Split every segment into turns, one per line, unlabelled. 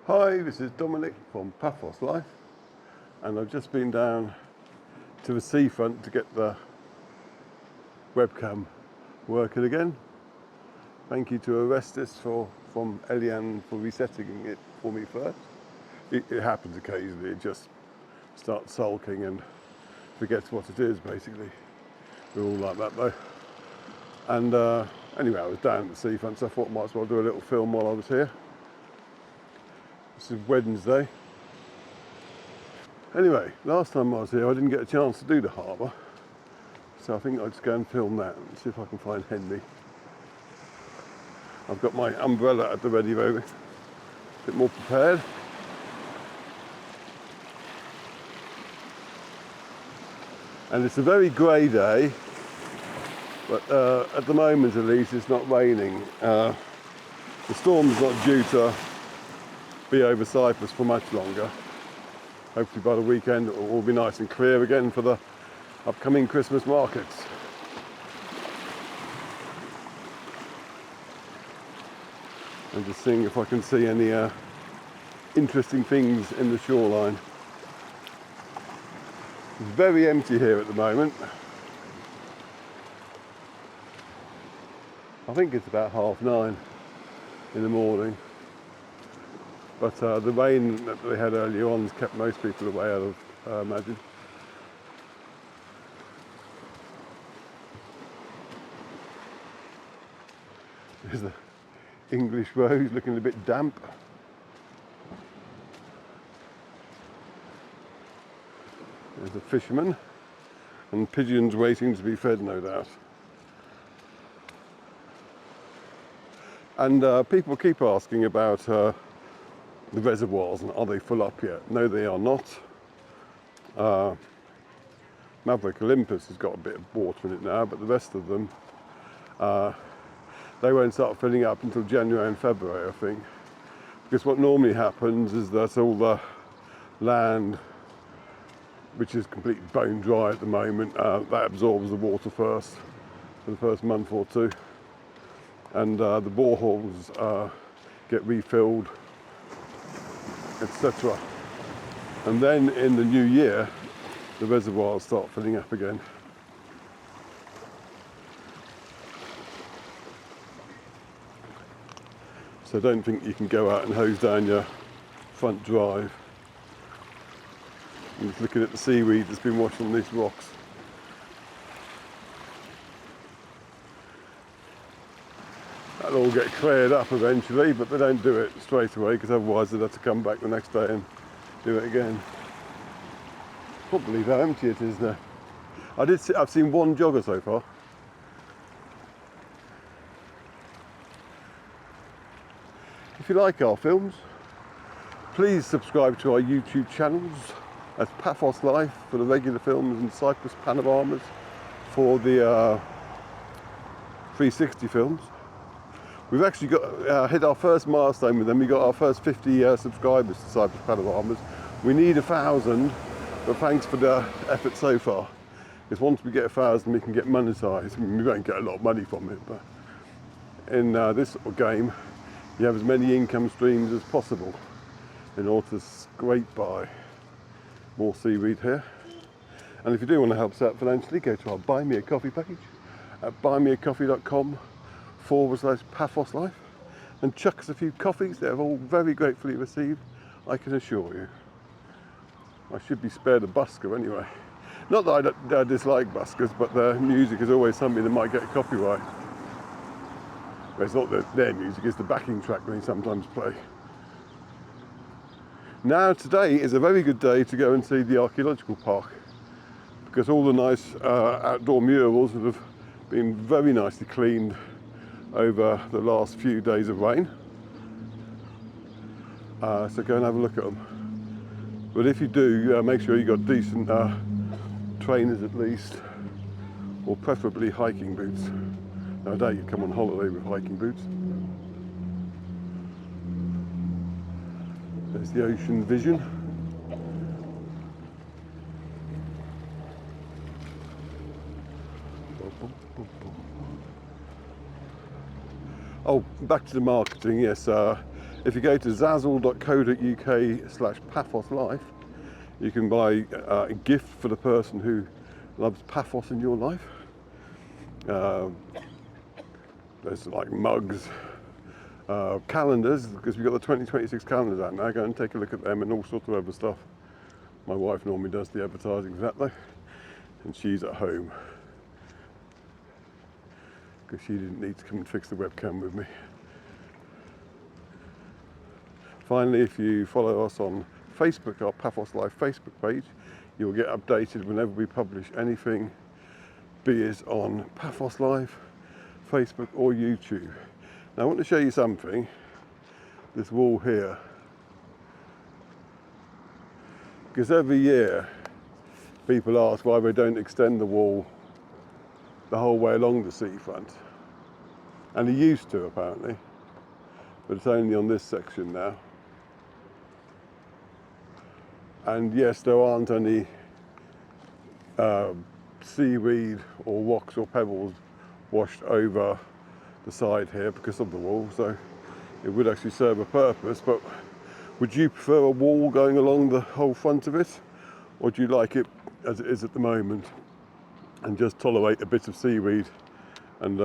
Hi, this is Dominic from Paphos Life, and I've just been down to the seafront to get the webcam working again. Thank you to Orestes from Elian for resetting it for me first. It happens occasionally, it just starts sulking and forgets what it is basically. We're all like that though. And anyway, I was down at the seafront, so I thought I might as well do a little film while I was here. This is Wednesday. Anyway, last time I was here I didn't get a chance to do the harbour, so I think I'll just go and film that and see if I can find Henry. I've got my umbrella at the ready though, a bit more prepared. And it's a very grey day, but at the moment at least it's not raining. The storm's not due to be over Cyprus for much longer. Hopefully by the weekend it will all be nice and clear again for the upcoming Christmas markets. I'm just seeing if I can see any interesting things in the shoreline. It's very empty here at the moment. I think it's about 9:30 in the morning. But the rain that they had earlier on has kept most people away, I imagine. There's the English rose looking a bit damp. There's a fisherman and pigeons waiting to be fed, no doubt. And people keep asking about the reservoirs and are they full up yet? No, they are not. Maverick Olympus has got a bit of water in it now, but the rest of them, they won't start filling up until January and February, I think. Because what normally happens is that all the land, which is completely bone dry at the moment, that absorbs the water first for the first month or two. And the boreholes get refilled, etc. And then in the new year, the reservoirs start filling up again. So don't think you can go out and hose down your front drive. I'm just looking at the seaweed that's been washed on these rocks. That'll all get cleared up eventually, but they don't do it straight away because otherwise they'd have to come back the next day and do it again. I can't believe how empty it is now. I've seen one jogger so far. If you like our films, please subscribe to our YouTube channels. That's Paphos Life for the regular films and Cyprus panoramas for the 360 films. We've actually got hit our first milestone with them. We got our first 50 subscribers to Cyprus Panoramas. We need 1,000, but thanks for the effort so far. Because once we get 1,000, we can get monetized. I mean, we won't get a lot of money from it, but in this sort of game, you have as many income streams as possible in order to scrape by. More seaweed here. And if you do want to help us out financially, go to our Buy Me a Coffee page at buymeacoffee.com/Paphos Life and chuck us a few coffees. They're all very gratefully received, I can assure you. I should be spared a busker anyway. Not that I dislike buskers, but their music is always something that might get copyright. But it's not their music, it's the backing track they sometimes play. Now today is a very good day to go and see the archaeological park because all the nice outdoor murals have been very nicely cleaned over the last few days of rain. So go and have a look at them. But if you do, make sure you've got decent trainers at least, or preferably hiking boots. Now I doubt you'd come on holiday with hiking boots. There's the ocean vision. Oh, back to the marketing, yes. If you go to zazzle.co.uk/Paphos Life, you can buy a gift for the person who loves Paphos in your life. There's like mugs, calendars, because we've got the 2026 calendars out now. Go and take a look at them and all sorts of other stuff. My wife normally does the advertising for that though, and she's at home because she didn't need to come and fix the webcam with me. Finally, if you follow us on Facebook, our Paphos Life Facebook page, you'll get updated whenever we publish anything, be it on Paphos Life, Facebook or YouTube. Now I want to show you something, this wall here, because every year people ask why we don't extend the wall the whole way along the seafront, and they used to apparently, but it's only on this section now. And yes, there aren't any seaweed or rocks or pebbles washed over the side here because of the wall, so it would actually serve a purpose. But would you prefer a wall going along the whole front of it, or do you like it as it is at the moment and just tolerate a bit of seaweed and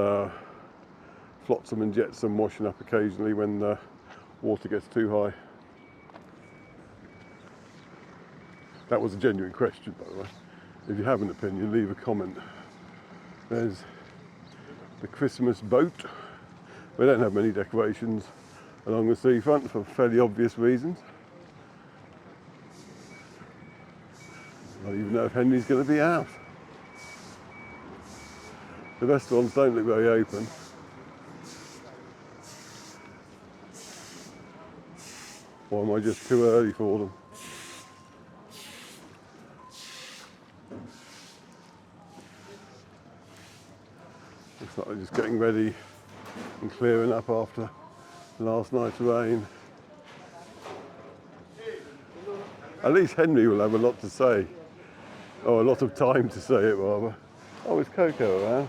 flotsam and jetsam washing up occasionally when the water gets too high? That was a genuine question, by the way. If you have an opinion, leave a comment. There's the Christmas boat. We don't have many decorations along the seafront for fairly obvious reasons. I don't even know if Henry's going to be out. The restaurants don't look very open. Or am I just too early for them? Looks like they're just getting ready and clearing up after last night's rain. At least Henry will have a lot to say, or a lot of time to say it rather. Oh, it's Coco around.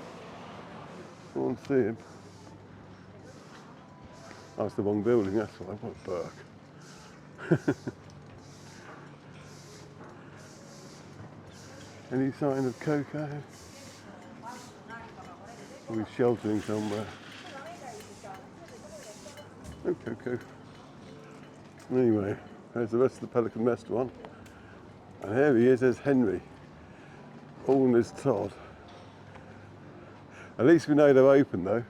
I want to see him. Oh, it's the wrong building, that's why. What a Burke. Any sign of Coco? Or he's sheltering somewhere. Oh, Coco. Anyway, there's the rest of the Pelican restaurant. And here he is, there's Henry. All in his Todd. At least we know they're open though.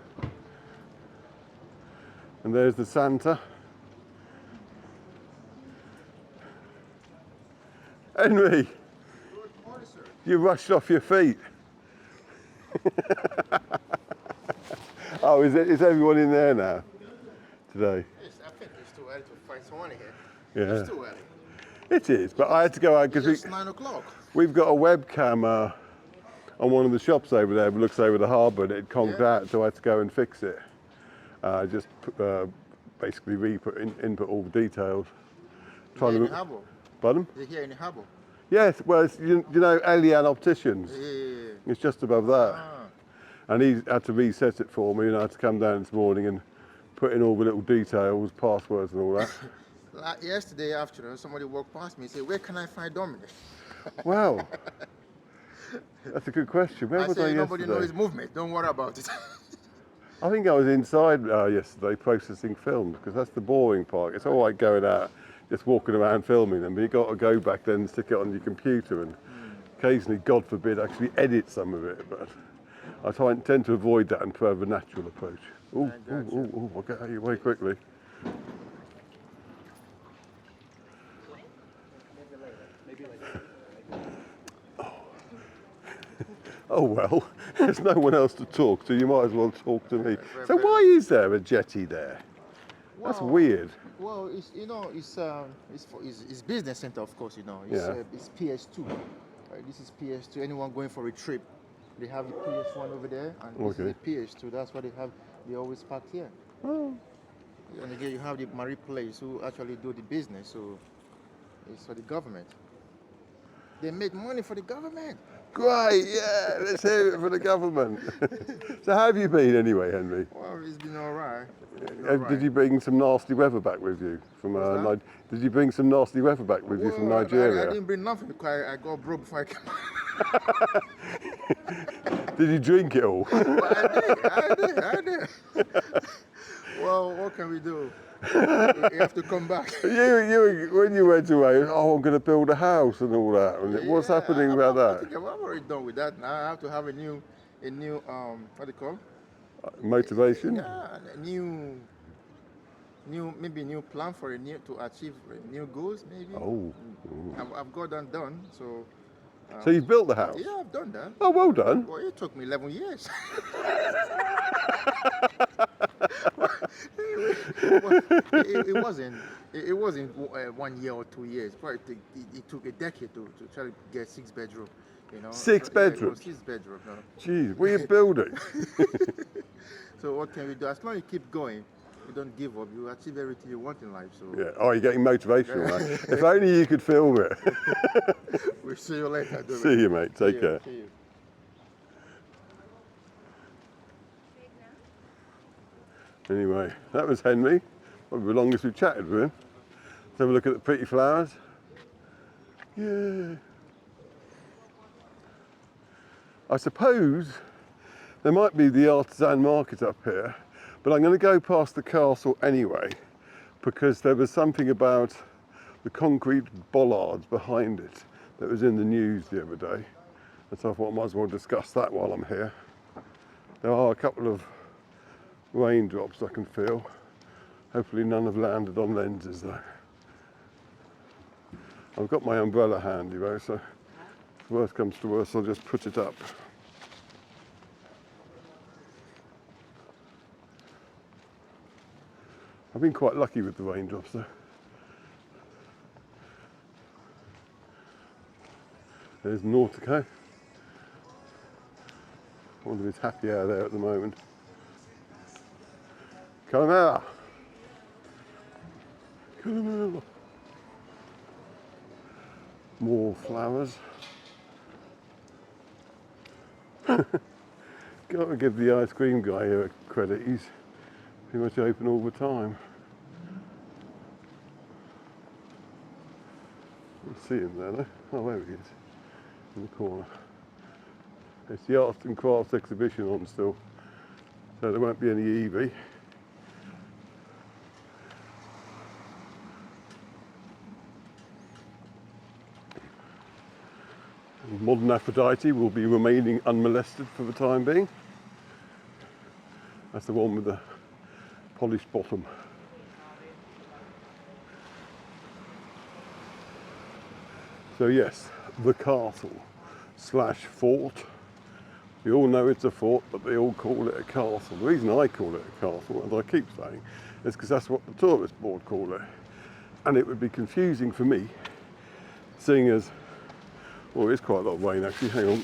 And there's the Santa. Henry!
Good morning, sir.
You rushed off your feet. Oh, is everyone in there now today?
Yes, I think it's too early to find someone here.
Yeah.
It's too early.
It is, but I had to go out because
It's 9 o'clock.
we've got a webcam on one of the shops over there that looks over the harbour, and it conked out, so I had to go and fix it. Just basically input all the details.
Here in the harbour.
Pardon?
They're here in the harbour.
Yes, well, it's, you know Elian Opticians?
Yeah.
It's just above that.
Ah.
And he had to reset it for me, and I had to come down this morning and put in all the little details, passwords and all that.
Like yesterday afternoon, somebody walked past me and said, "Where can I find Dominic?"
Wow. That's a good question. Where
I
was I
said,
yesterday?
"Nobody knows his movement. Don't worry about it."
I think I was inside yesterday processing film, because that's the boring part. It's all right going out, just walking around filming them, but you've got to go back then and stick it on your computer and occasionally, God forbid, actually edit some of it. But I tend to avoid that and prefer a natural approach. Oh, I'll get out of your way quickly. Oh well, there's no one else to talk to, you might as well talk to me. So why is there a jetty there? That's weird.
Well, it's, you know, it's business center, of course, you know. It's PS2. This is PS2. Anyone going for a trip, they have the PS1 over there, and this is the PS2. That's what they have. They always park here.
Oh.
And again, you have the Marie Place who actually do the business, so it's for the government. They made money for the government.
Great, yeah, let's hear it for the government. So how have you been anyway, Henry?
Well, it's been all right.
Did you bring some nasty weather back with you from
What's that?
Did you bring some nasty weather back with you from
Well, I
Nigeria?
didn't bring nothing because I got broke before I came.
Did you drink it all?
I did. Well, what can we do? You have to come back.
When you went away, oh, I'm going to build a house and all that. And what's happening about
I think
that?
I'm already done with that. Now I have to have a new, what do you call?
Motivation?
Yeah, a new, maybe a new plan for to achieve new goals, maybe.
Oh.
I've got that done. So.
So you've built the house?
Yeah, I've done that.
Oh, well done.
Well, it took me 11 years. it wasn't. It wasn't 1 year or 2 years. Probably it took a decade to try to get 6 bedroom. You know.
6 bedrooms.
6 bedroom. No.
Jeez, what are you building?
So what can we do? As long as you keep going, you don't give up. You achieve everything you want in life. So.
Yeah. Oh, you're getting motivational, right? If only you could film it.
We'll see you later.
See you, mate. Take care.
See you.
Anyway, that was Henry. Probably the longest we've chatted with him. Let's have a look at the pretty flowers. Yeah. I suppose there might be the artisan market up here, but I'm going to go past the castle anyway, because there was something about the concrete bollards behind it that was in the news the other day. And so I thought I might as well discuss that while I'm here. There are a couple of raindrops I can feel. Hopefully none have landed on lenses though. I've got my umbrella handy though, so if worst comes to worst, I'll just put it up. I've been quite lucky with the raindrops though. There's Nautico. I wonder if he's happy out there at the moment. Calamera! Calamera! More flowers. Got to give the ice cream guy here credit. He's pretty much open all the time. I see him there though. Oh, there he is. In the corner. It's the Arts and Crafts exhibition on still, so there won't be any EV. Modern Aphrodite will be remaining unmolested for the time being. That's the one with the polished bottom. So yes, the castle / fort. We all know it's a fort, but they all call it a castle. The reason I call it a castle, as I keep saying, is because that's what the tourist board call it. And it would be confusing for me, seeing as, well, it's quite a lot of rain actually, hang on.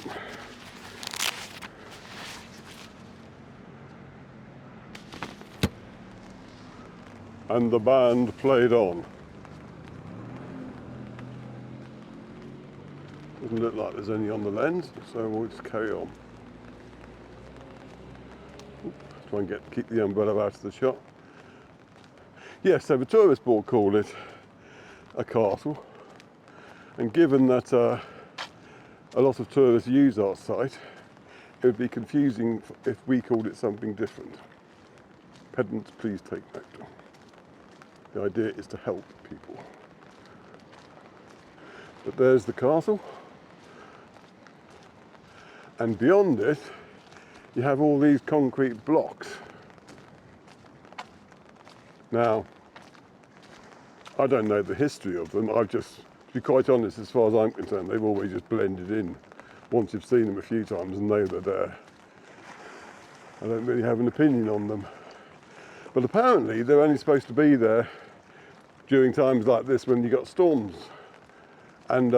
And the band played on. Doesn't look like there's any on the lens, so we'll just carry on. Try and keep the umbrella out of the shot. Yes, so the tourist board call it a castle, and given that a lot of tourists use our site, it would be confusing if we called it something different. Pedants, please take note. The idea is to help people. But there's the castle, and beyond it you have all these concrete blocks. Now, I don't know the history of them. I've just, to be quite honest, as far as I'm concerned, they've always just blended in. Once you've seen them a few times and know they're there, I don't really have an opinion on them. But apparently they're only supposed to be there during times like this when you've got storms. And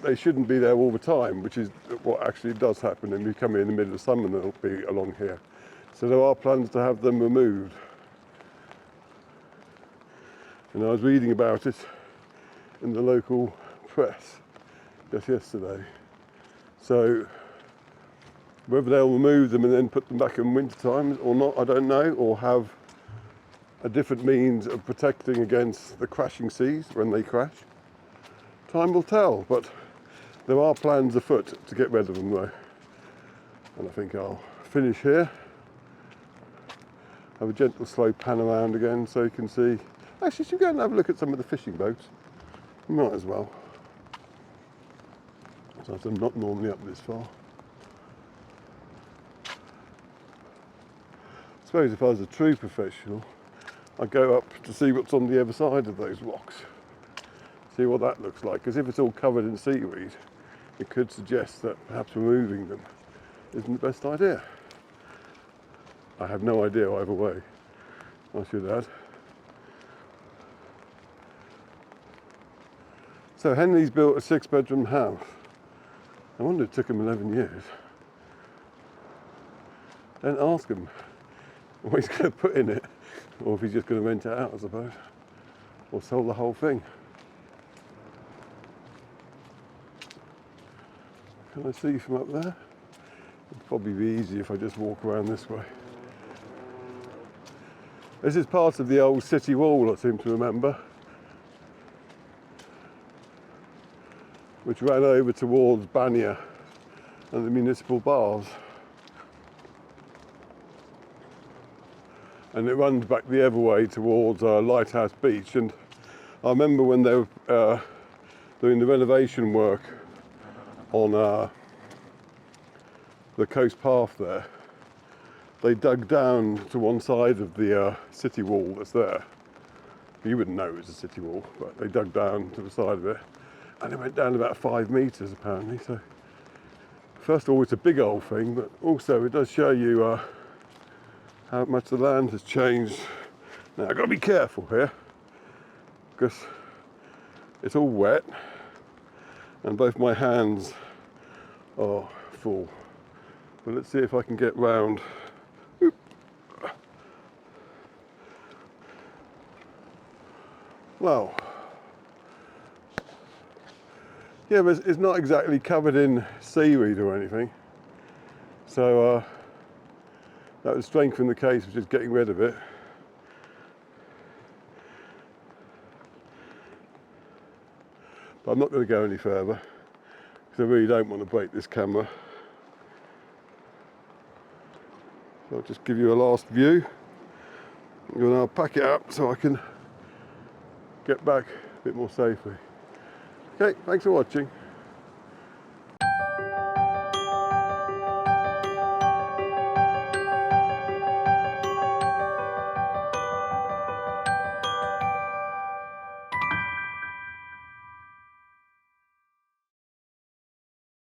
they shouldn't be there all the time, which is what actually does happen. And you come in the middle of summer and they'll be along here. So there are plans to have them removed. And I was reading about it in the local press just yesterday. So whether they'll remove them and then put them back in winter times or not, I don't know, or have a different means of protecting against the crashing seas when they crash. Time will tell, but there are plans afoot to get rid of them though. And I think I'll finish here. Have a gentle slow pan around again so you can see. Actually, should we go and have a look at some of the fishing boats? Might as well. So I'm not normally up this far. I suppose if I was a true professional, I'd go up to see what's on the other side of those rocks. See what that looks like, because if it's all covered in seaweed, it could suggest that perhaps removing them isn't the best idea. I have no idea either way, I should add. So Henry's built a 6-bedroom house. I wonder it took him 11 years. Then ask him what he's going to put in it, or if he's just going to rent it out, I suppose, or sell the whole thing. Can I see from up there? It'd probably be easy if I just walk around this way. This is part of the old city wall, I seem to remember, which ran over towards Banya and the municipal baths. And it runs back the other way towards Lighthouse Beach. And I remember when they were doing the renovation work on the coast path there, they dug down to one side of the city wall that's there. You wouldn't know it was a city wall, but they dug down to the side of it, and it went down about 5 meters apparently. So first of all, it's a big old thing, but also it does show you how much the land has changed. Now I've got to be careful here because it's all wet and both my hands are full. But let's see if I can get round. Oop. Well, yeah, but it's not exactly covered in seaweed or anything. So that would strengthen the case of just getting rid of it. But I'm not going to go any further because I really don't want to break this camera. So I'll just give you a last view and then I'll pack it up so I can get back a bit more safely. Okay, thanks for watching.